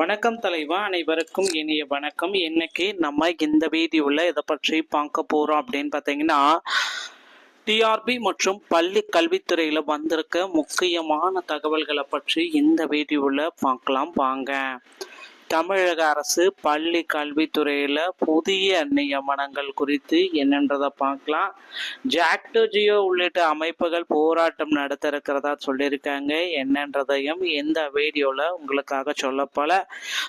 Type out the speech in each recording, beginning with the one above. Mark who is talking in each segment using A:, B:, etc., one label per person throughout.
A: வணக்கம் தலைவா, அனைவருக்கும் இனிய வணக்கம். இன்னைக்கு நம்ம இந்த வீடியோவில் இதை பற்றி பார்க்க போகிறோம் அப்படின்னு பார்த்தீங்கன்னா, டிஆர்பி மற்றும் பள்ளி கல்வித்துறையில் வந்திருக்க முக்கியமான தகவல்களை பற்றி இந்த வீடியோவில் பார்க்கலாம் வாங்க. தமிழக அரசு பள்ளி கல்வித்துறையில் புதிய நியமனங்கள் குறித்து என்னன்றதை பார்க்கலாம். ஜாக்டோ ஜியோ உள்ளிட்ட அமைப்புகள் போராட்டம் நடத்த இருக்கிறதா சொல்லியிருக்காங்க. என்னன்றதையும் இந்த வீடியோவில் உங்களுக்காக சொல்லப்போல.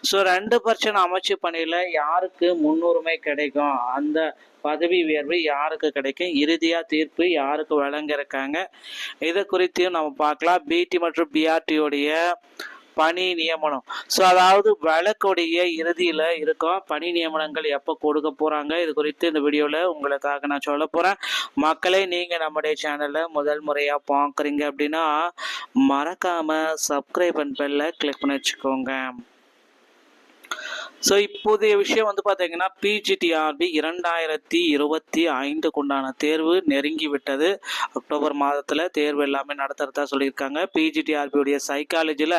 A: ஸோ 2% அமைச்சு பணியில் யாருக்கு முன்னுரிமை கிடைக்கும், அந்த பதவி உயர்வு யாருக்கு கிடைக்கும், இறுதியாக தீர்ப்பு யாருக்கு வழங்க இருக்காங்க, இதை குறித்தையும் நம்ம பார்க்கலாம். பிடி மற்றும் பிஆர்டியோடைய பணி நியமனம், ஸோ அதாவது வழக்குடைய இறுதியில் இருக்கும். பணி நியமனங்கள் எப்போ கொடுக்க போகிறாங்க, இது குறித்து இந்த வீடியோவில் உங்களுக்காக நான் சொல்ல போகிறேன். மக்களே, நீங்கள் நம்முடைய சேனலில் முதல் முறையாக பார்க்குறீங்க அப்படின்னா மறக்காமல் சப்ஸ்கிரைப் அண்ட் பெல்லை கிளிக் பண்ணி வச்சுக்கோங்க. ஸோ இப்போதைய விஷயம் பார்த்தீங்கன்னா, பிஜிடிஆர்பி 2025 உண்டான தேர்வு நெருங்கி விட்டது. அக்டோபர் மாதத்தில் தேர்வு எல்லாமே நடத்துறதா சொல்லியிருக்காங்க. பிஜிடிஆர்பியுடைய சைக்காலஜியில்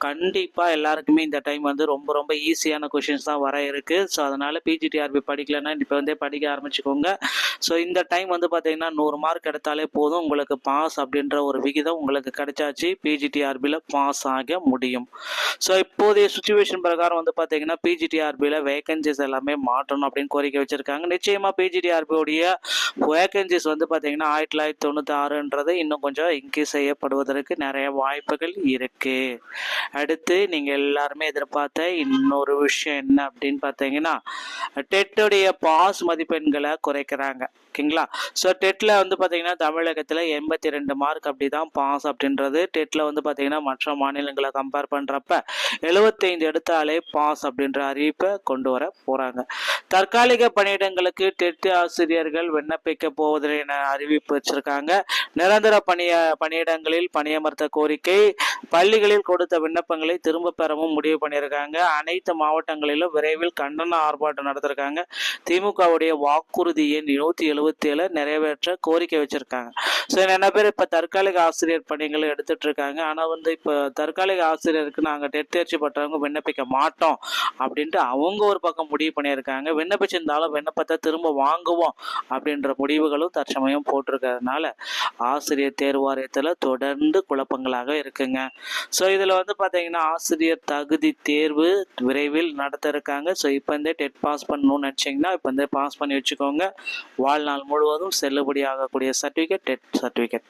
A: கண்டிப்பாக எல்லாருக்குமே இந்த டைம் ரொம்ப ரொம்ப ஈஸியான கொஷின்ஸ் தான் வர இருக்குது. ஸோ அதனால் பிஜிடிஆர்பி படிக்கலைன்னா இப்போ படிக்க ஆரம்பிச்சுக்கோங்க. ஸோ இந்த டைம் பார்த்தீங்கன்னா 100 மார்க் எடுத்தாலே போதும், உங்களுக்கு பாஸ் அப்படின்ற ஒரு விகிதம் உங்களுக்கு கிடைச்சாச்சு. பிஜிடிஆர்பியில் பாஸ் ஆக முடியும். ஸோ இப்போதைய சுச்சுவேஷன் பிரகாரம் பார்த்தீங்கன்னா பிஜிடிஆர்பியில் வேகன்சிஸ் எல்லாமே மாற்றணும் அப்படின்னு கோரிக்கை வச்சிருக்காங்க. நிச்சயமாக பிஜிடிஆர்பியோடைய வேகன்சிஸ் பார்த்தீங்கன்னா 1996 இன்னும் கொஞ்சம் இன்க்ரீஸ் செய்யப்படுவதற்கு நிறைய வாய்ப்புகள் இருக்கு. அடுத்து நீங்கள் எல்லாருமே எதிர்பார்த்த இன்னொரு விஷயம் என்ன அப்படின்னு பார்த்தீங்கன்னா, டெட்டுடைய பாஸ் மதிப்பெண்களை குறைக்கிறாங்க. ஓகேங்களா? ஸோ டெட்டில் பார்த்தீங்கன்னா தமிழகத்தில் 82 மார்க் அப்படி தான் பாஸ் அப்படின்றது. டெட்டில் பார்த்தீங்கன்னா மற்ற மாநிலங்களை கம்பேர் பண்ணுறப்ப 75 எடுத்தாலே பாஸ் அப்படின்ற அறிவிப்பை கொண்டு வர போகிறாங்க. தற்காலிக பணியிடங்களுக்கு டெட் ஆசிரியர்கள் விண்ணப்பிக்க போவதில்லை என அறிவிப்பு வச்சிருக்காங்க. நிரந்தர பணியிடங்களில் பணியமர்த்த கோரிக்கை, பள்ளிகளில் கொடுத்த விண்ணப்பங்களை திரும்ப பெறவும் முடிவு பண்ணியிருக்காங்க. அனைத்து மாவட்டங்களிலும் விரைவில் கண்டன ஆர்ப்பாட்டம் நடத்திருக்காங்க. திமுகவுடைய வாக்குறுதி எண் 177 நிறைவேற்ற கோரிக்கை வச்சிருக்காங்க. ஸோ நிறைய பேர் இப்போ தற்காலிக ஆசிரியர் பணிகளை எடுத்துட்டு இருக்காங்க. ஆனால் இப்போ தற்காலிக ஆசிரியருக்கு நாங்கள் டெட் தேர்ச்சி பெற்றவங்க விண்ணப்பிக்க மாட்டோம் அப்படின்ட்டு அவங்க ஒரு பக்கம் முடிவு பண்ணியிருக்காங்க. விண்ணப்பிச்சிருந்தாலும் விண்ணப்பத்தை திரும்ப வாங்குவோம் அப்படின்ற முடிவுகளும் தற்சமயம் போட்டிருக்கிறதுனால ஆசிரியர் தேர்வாரியத்தில் தொடர்ந்து குழப்பங்களாக இருக்குங்க. ஸோ இதில் பார்த்தீங்கன்னா ஆசிரியர் தகுதி தேர்வு விரைவில் நடத்த இருக்காங்க. ஸோ இப்போ டெட் பாஸ் பண்ணணும்னு நினச்சிங்கன்னா இப்போ பாஸ் பண்ணி வச்சுக்கோங்க. வாழ்நாள் முழுவதும் செல்லுபடி ஆகக்கூடிய சர்டிஃபிகேட் டெட் சர்டிஃபிகேட்.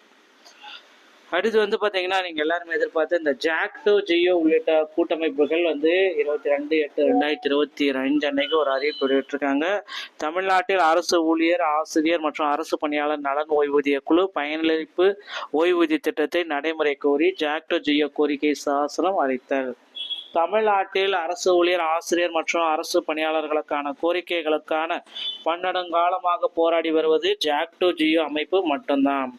A: அடுத்து பார்த்தீங்கன்னா, நீங்கள் எல்லாருமே எதிர்பார்த்து இந்த ஜாக்டோ ஜியோ உள்ளிட்ட கூட்டமைப்புகள் 22/8/2025 அன்னைக்கு ஒரு அறிவிப்பு வெளியிட்டிருக்காங்க. தமிழ்நாட்டில் அரசு ஊழியர், ஆசிரியர் மற்றும் அரசு பணியாளர் நலன் ஓய்வூதிய குழு பயனளிப்பு ஓய்வூதிய திட்டத்தை நடைமுறை கோரி ஜாக்டோ ஜியோ கோரிக்கை சாசனம் அளித்தல். தமிழ்நாட்டில் அரசு ஊழியர், ஆசிரியர் மற்றும் அரசு பணியாளர்களுக்கான கோரிக்கைகளுக்கான பன்னெடுங்காலமாக போராடி வருவது ஜாக்டோ ஜியோ அமைப்பு மட்டும்தான்.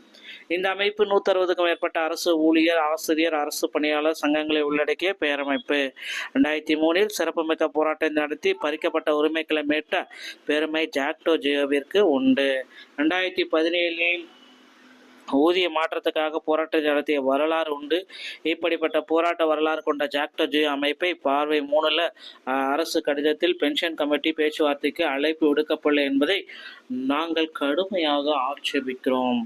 A: இந்த அமைப்பு 160க்கும் மேற்பட்ட அரசு ஊழியர், ஆசிரியர், அரசு பணியாளர் சங்கங்களை உள்ளடக்கிய பேரமைப்பு. 2003 சிறப்புமிக்க போராட்டம் நடத்தி பறிக்கப்பட்ட உரிமைகளை மீட்ட பெருமை ஜாக்டோ ஜியோவிற்கு உண்டு. 2017 ஊதிய மாற்றத்துக்காக போராட்டம் நடத்திய வரலாறு உண்டு. இப்படிப்பட்ட போராட்ட வரலாறு கொண்ட ஜாக்டோ ஜியோ அமைப்பை பார்வை 3 அரசு கடிதத்தில் பென்ஷன் கமிட்டி பேச்சுவார்த்தைக்கு அழைப்பு விடுக்கப்படவில்லை என்பதை நாங்கள் கடுமையாக ஆட்சேபிக்கிறோம்.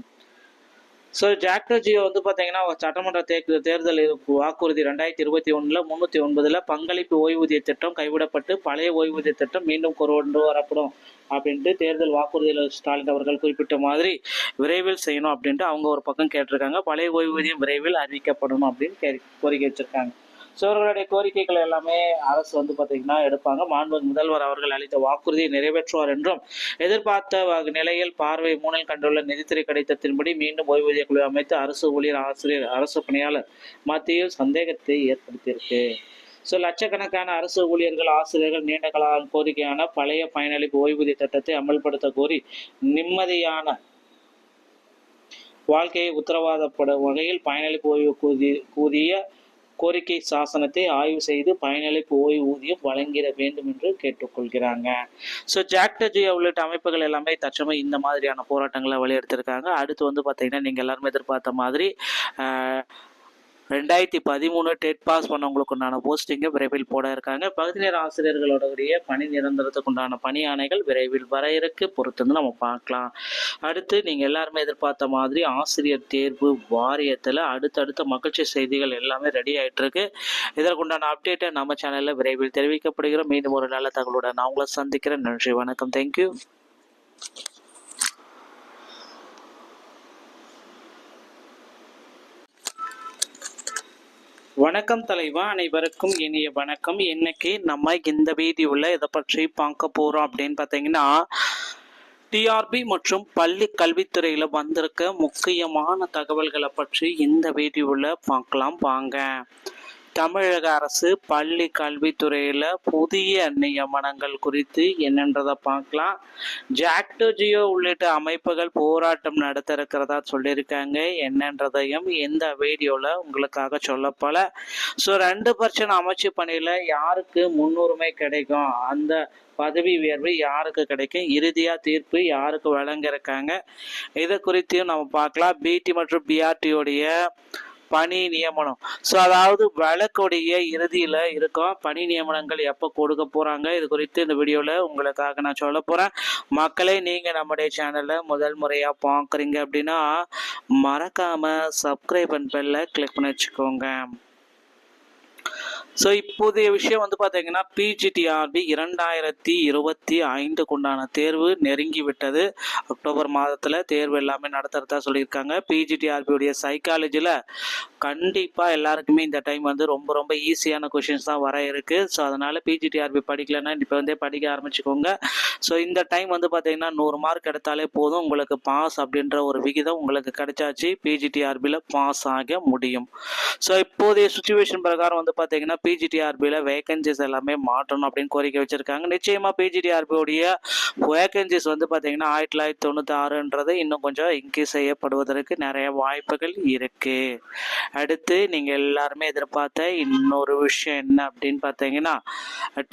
A: ஸோ ஜாக்டோ ஜியோ பார்த்தீங்கன்னா சட்டமன்ற தேர்தல் வாக்குறுதி 2021 309 பங்களிப்பு ஓய்வூதிய திட்டம் கைவிடப்பட்டு பழைய ஓய்வூதிய திட்டம் மீண்டும் கொண்டு வரப்படும் அப்படின்ட்டு தேர்தல் வாக்குறுதியில் ஸ்டாலின் அவர்கள் குறிப்பிட்ட மாதிரி விரைவில் செய்யணும் அப்படின்ட்டு அவங்க ஒரு பக்கம் கேட்டிருக்காங்க. பழைய ஓய்வூதியம் விரைவில் அறிவிக்கப்படணும் அப்படின்னு கோரிக்கை வச்சிருக்காங்க. ஸோ அவர்களுடைய கோரிக்கைகள் எல்லாமே அரசு பார்த்தீங்கன்னா எடுப்பாங்க. மாண்புமிகு முதல்வர் அவர்கள் அளித்த வாக்குறுதியை நிறைவேற்றுவார் என்றும் எதிர்பார்த்த நிலையில் பார்வை 3 கண்டுள்ள நிதித்துறை கடிதத்தின்படி மீண்டும் ஓய்வூதிய குழு அமைத்து அரசு ஊழியர், ஆசிரியர், அரசு பணியாளர் மத்தியில் சந்தேகத்தை ஏற்படுத்தியிருக்கு. ஸோ லட்சக்கணக்கான அரசு ஊழியர்கள், ஆசிரியர்கள் நீண்ட கால கோரிக்கையான பழைய பயனளிப்பு ஓய்வூதிய திட்டத்தை அமல்படுத்த கோரி நிம்மதியான வாழ்க்கையை உத்தரவாதப்படும் வகையில் பயனளிப்பு ஓய்வூதிய கோரிக்கை சாசனத்தை ஆய்வு செய்து பயனளிப்பு ஓய்வூதியம் வழங்கிட வேண்டும் என்று கேட்டுக்கொள்கிறாங்க. ஸோ ஜாக்டோ ஜியோ உள்ளிட்ட அமைப்புகள் எல்லாமே தற்சமயம் இந்த மாதிரியான போராட்டங்களை வலியுறுத்திருக்காங்க. அடுத்து பார்த்தீங்கன்னா, நீங்கள் எல்லாருமே எதிர்பார்த்த மாதிரி 2013 டெட் பாஸ் பண்ணவங்களுக்கு உண்டான போஸ்டிங்கை விரைவில் போட இருக்காங்க. பகுதி நேர ஆசிரியர்களுடைய பணி நிரந்தரத்துக்கு உண்டான பணி ஆணைகள் விரைவில் வர இருக்கு, பொறுத்து நம்ம பார்க்கலாம். அடுத்து நீங்கள் எல்லாருமே எதிர்பார்த்த மாதிரி ஆசிரியர் தேர்வு வாரியத்தில் அடுத்தடுத்த மகிழ்ச்சி செய்திகள் எல்லாமே ரெடி ஆகிட்டு இருக்கு. இதற்குண்டான அப்டேட்டை நம்ம சேனலில் விரைவில் தெரிவிக்கப்படுகிறோம். மீண்டும் ஒரு நல்ல தகவலுடன் நான் உங்களை சந்திக்கிறேன். நன்றி, வணக்கம், தேங்க்யூ. வணக்கம் தலைவா, அனைவருக்கும் இனிய வணக்கம். இன்னைக்கு நம்ம இந்த வீடியோவில் இதை பற்றி பார்க்க போகிறோம் அப்படின்னு பார்த்தீங்கன்னா, டிஆர்பி மற்றும் பள்ளி கல்வித்துறையில் வந்திருக்க முக்கியமான தகவல்களை பற்றி இந்த வீடியோவில் பார்க்கலாம் வாங்க. தமிழக அரசு பள்ளி கல்வித்துறையில் புதிய நியமனங்கள் குறித்து என்னன்றதை பார்க்கலாம். ஜாக்டோ ஜியோ உள்ளிட்ட அமைப்புகள் போராட்டம் நடத்த இருக்கிறதா சொல்லியிருக்காங்க. என்னன்றதையும் இந்த வீடியோவில் உங்களுக்காக சொல்லப்போல. ஸோ 2% அமைச்சு பணியில் யாருக்கு முன்னுரிமை கிடைக்கும், அந்த பதவி உயர்வு யாருக்கு கிடைக்கும், இறுதியாக தீர்ப்பு யாருக்கு வழங்க இருக்காங்க, இதை குறித்தையும் நம்ம பார்க்கலாம். பிடி மற்றும் பிஆர்டியோடைய பணி நியமனம், ஸோ அதாவது வழக்குடைய இறுதியில் இருக்கும். பணி நியமனங்கள் எப்போ கொடுக்க போகிறாங்க, இது குறித்து இந்த வீடியோவில் உங்களுக்காக நான் சொல்ல போகிறேன். மக்களை நீங்கள் நம்முடைய சேனலில் முதல் முறையாக பார்க்குறீங்க அப்படின்னா மறக்காமல் சப்ஸ்கிரைப் அண்ட் பெல்லை கிளிக் பண்ணி வச்சுக்கோங்க. ஸோ இப்போதைய விஷயம் பார்த்தீங்கன்னா, பிஜிடிஆர்பி 2025 உண்டான தேர்வு நெருங்கி விட்டது. அக்டோபர் மாதத்தில் தேர்வு எல்லாமே நடத்துறதா சொல்லியிருக்காங்க. பிஜிடிஆர்பியுடைய சைக்காலஜியில் கண்டிப்பாக எல்லாருக்குமே இந்த டைம் ரொம்ப ரொம்ப ஈஸியான கொஷின்ஸ் தான் வர இருக்குது. ஸோ அதனால் பிஜிடிஆர்பி படிக்கலைன்னா இப்போ படிக்க ஆரம்பிச்சுக்கோங்க. ஸோ இந்த டைம் பார்த்தீங்கன்னா 100 மார்க் எடுத்தாலே போதும், உங்களுக்கு பாஸ் அப்படின்ற ஒரு விகிதம் உங்களுக்கு கிடைச்சாச்சு. பிஜிடிஆர்பியில் பாஸ் ஆக முடியும். ஸோ இப்போதைய சுச்சுவேஷன் பிரகாரம் பார்த்தீங்கன்னா பிஜிடிஆர்பியில் வேகன்சிஸ் எல்லாமே மாற்றணும் அப்படின்னு கோரிக்கை வச்சிருக்காங்க. நிச்சயமாக பிஜிடிஆர்பியோடைய வேகன்சிஸ் பார்த்தீங்கன்னா 1996 இன்னும் கொஞ்சம் இன்க்ரீஸ் செய்யப்படுவதற்கு நிறைய வாய்ப்புகள் இருக்கு. அடுத்து நீங்கள் எல்லாருமே எதிர்பார்த்த இன்னொரு விஷயம் என்ன அப்படின்னு பார்த்தீங்கன்னா,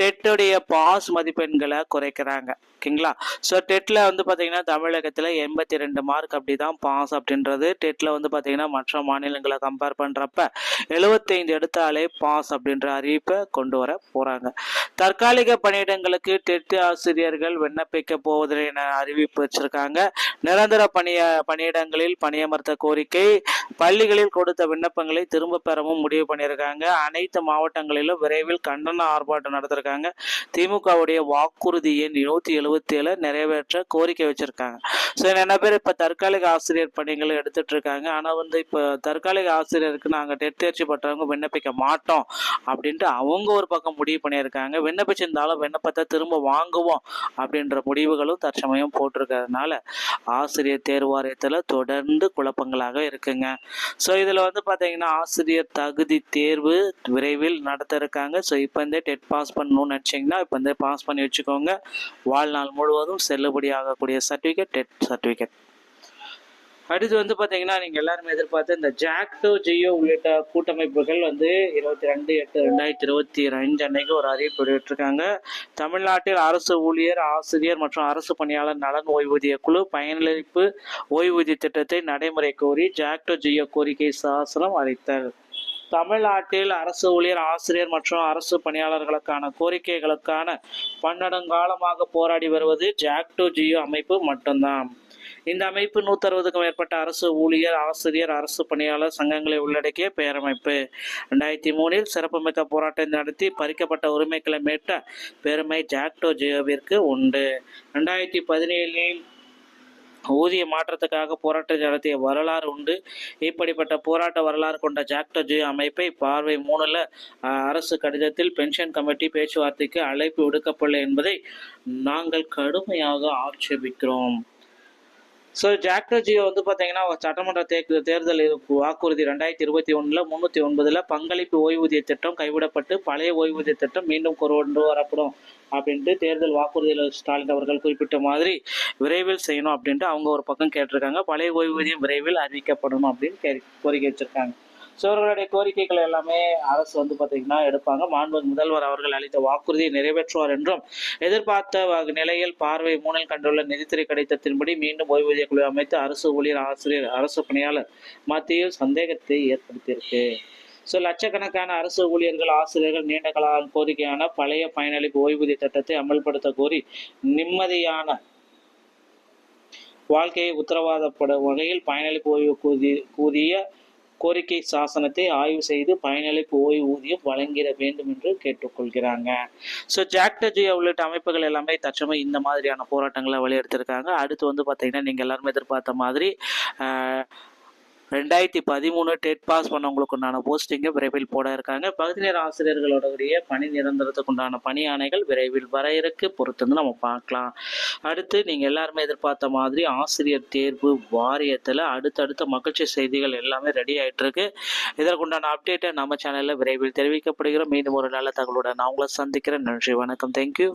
A: டெட்டுடைய பாஸ் மதிப்பெண்களை குறைக்கிறாங்க. ஓகேங்களா? ஸோ டெட்டில் பார்த்தீங்கன்னா தமிழகத்தில் 82 மார்க் அப்படி தான் பாஸ் அப்படின்றது. டெட்டில் பார்த்தீங்கன்னா மற்ற மாநிலங்களை கம்பேர் பண்ணுறப்ப 75 எடுத்தாலே பாஸ் அப்படின்ற அறிவிப்பை கொண்டு வர போகிறாங்க. தற்காலிக பணியிடங்களுக்கு டெட் ஆசிரியர்கள் விண்ணப்பிக்க போவதில்லை என அறிவிப்பு வச்சிருக்காங்க. நிரந்தர பணியிடங்களில் பணியமர்த்த கோரிக்கை, பள்ளிகளில் கொடுத்த விண்ணப்பங்களை திரும்ப பெறவும் முடிவு பண்ணியிருக்காங்க. அனைத்து மாவட்டங்களிலும் விரைவில் கண்டன ஆர்ப்பாட்டம் நடத்திருக்காங்க. திமுகவுடைய வாக்குறுதி எண் 177 நிறைவேற்ற கோரிக்கை வச்சிருக்காங்க. ஸோ நிறைய பேர் இப்போ தற்காலிக ஆசிரியர் பணிகளை எடுத்துட்டு இருக்காங்க. ஆனால் இப்போ தற்காலிக ஆசிரியருக்கு நாங்கள் டெட் தேர்ச்சி பெற்றவங்க விண்ணப்பிக்க மாட்டோம் அப்படின்ட்டு அவங்க ஒரு பக்கம் முடிவு பண்ணியிருக்காங்க. விண்ணப்பிச்சிருந்தாலும் விண்ணப்பத்தை திரும்ப வாங்குவோம் அப்படின்ற முடிவுகளும் தற்சமயம் போட்டிருக்கிறதுனால ஆசிரியர் தேர்வாரியத்தில் தொடர்ந்து குழப்பங்களாக இருக்குங்க. ஸோ இதில் பார்த்தீங்கன்னா ஆசிரியர் தகுதி தேர்வு விரைவில் நடத்த இருக்காங்க. ஸோ இப்போ டெட் பாஸ் பண்ணணும்னு நினச்சிங்கன்னா இப்போ பாஸ் பண்ணி வச்சுக்கோங்க. வாழ்நாள் முழுவதும் செல்லுபடியாகக்கூடிய சர்டிஃபிகேட் டெட் சர்டிஃபிகேட். அடுத்து பார்த்தீங்கன்னா நீங்கள் எல்லாருமே எதிர்பார்த்து இந்த ஜாக்டோ ஜியோ உள்ளிட்ட கூட்டமைப்புகள் 22/8/2025 அன்னைக்கு ஒரு அறிவிப்பு வெளியிட்டிருக்காங்க. தமிழ்நாட்டில் அரசு ஊழியர், ஆசிரியர் மற்றும் அரசு பணியாளர் நலன் ஓய்வூதிய குழு பயனளிப்பு ஓய்வூதிய திட்டத்தை நடைமுறை கோரி ஜாக்டோ ஜியோ கோரிக்கை சாசனம் அளித்தல். தமிழ்நாட்டில் அரசு ஊழியர், ஆசிரியர் மற்றும் அரசு பணியாளர்களுக்கான கோரிக்கைகளுக்கான பன்னெடுங்காலமாக போராடி வருவது ஜாக்டோ ஜியோ அமைப்பு மட்டும்தான். இந்த அமைப்பு 160க்கும் மேற்பட்ட அரசு ஊழியர், ஆசிரியர், அரசு பணியாளர் சங்கங்களை உள்ளடக்கிய பேரமைப்பு. 2003 சிறப்புமிக்க போராட்டம் நடத்தி பறிக்கப்பட்ட உரிமைகளை மீட்ட பெருமை ஜாக்டோ ஜியோவிற்கு உண்டு. 2017 ஊதிய மாற்றத்துக்காக போராட்டம் நடத்திய வரலாறு உண்டு. இப்படிப்பட்ட போராட்ட வரலாறு கொண்ட ஜாக்டோ ஜியோ அமைப்பை பார்வை 3 அரசு கடிதத்தில் பென்ஷன் கமிட்டி பேச்சுவார்த்தைக்கு அழைப்பு விடுக்கப்படவில்லை என்பதை நாங்கள் கடுமையாக ஆட்சேபிக்கிறோம். ஸோ ஜாக்டோ ஜியோ பார்த்தீங்கன்னா சட்டமன்ற தேர்தல் வாக்குறுதி 2021 309 பங்களிப்பு ஓய்வூதிய திட்டம் கைவிடப்பட்டு பழைய ஓய்வூதிய திட்டம் மீண்டும் கொண்டு வரப்படும் அப்படின்ட்டு தேர்தல் வாக்குறுதியில் ஸ்டாலின் அவர்கள் குறிப்பிட்ட மாதிரி விரைவில் செய்யணும் அப்படின்ட்டு அவங்க ஒரு பக்கம் கேட்டிருக்காங்க. பழைய ஓய்வூதியம் விரைவில் அறிவிக்கப்படணும் அப்படின்னு கோரிக்கை வச்சிருக்காங்க. ஸோ அவர்களுடைய கோரிக்கைகள் எல்லாமே அரசு பார்த்தீங்கன்னா எடுப்பாங்க. மாண்புமிகு முதல்வர் அவர்கள் அளித்த வாக்குறுதியை நிறைவேற்றுவார் என்றும் எதிர்பார்த்த நிலையில் பார்வை 3 கண்டுள்ள நிதித்துறை கடிதத்தின்படி மீண்டும் ஓய்வூதிய குழு அமைத்து அரசு ஊழியர், ஆசிரியர், அரசு பணியாளர் மத்தியில் சந்தேகத்தை ஏற்படுத்தியிருக்கு. ஸோ லட்சக்கணக்கான அரசு ஊழியர்கள், ஆசிரியர்கள் நீண்ட கால கோரிக்கையான பழைய பயனளிப்பு ஓய்வூதிய திட்டத்தை அமல்படுத்த கோரி நிம்மதியான வாழ்க்கையை உத்தரவாதப்படும் வகையில் பயனளிப்பு ஓய்வூதிய கோரிக்கை சாசனத்தை ஆய்வு செய்து பயனளிப்பு ஓய்வூதியம் வழங்கிட வேண்டும் என்று கேட்டுக்கொள்கிறாங்க. ஸோ ஜாக்டோஜியோ உள்ளிட்ட அமைப்புகள் எல்லாமே தற்சமயம் இந்த மாதிரியான போராட்டங்களை வலியுறுத்திருக்காங்க. அடுத்து வந்து பார்த்தீங்கன்னா நீங்கள் எல்லாருமே எதிர்பார்த்த மாதிரி 2013 டெட் பாஸ் பண்ணவங்களுக்கு உண்டான போஸ்டிங்கை விரைவில் போட இருக்காங்க. பகுதி நேர ஆசிரியர்களுடைய பணி நிரந்தரத்துக்கு உண்டான பணி ஆணைகள் விரைவில் வர இருக்கு, பொறுத்து நம்ம பார்க்கலாம். அடுத்து நீங்கள் எல்லாருமே எதிர்பார்த்த மாதிரி ஆசிரியர் தேர்வு வாரியத்தில் அடுத்தடுத்த மகிழ்ச்சி செய்திகள் எல்லாமே ரெடி ஆகிட்டு இருக்கு. இதற்குண்டான அப்டேட்டை நம்ம சேனலில் விரைவில் தெரிவிக்கப்படுகிறோம். மீண்டும் ஒரு நல்ல தகவலுடன் நான் உங்களை சந்திக்கிறேன். நன்றி, வணக்கம், தேங்க்யூ.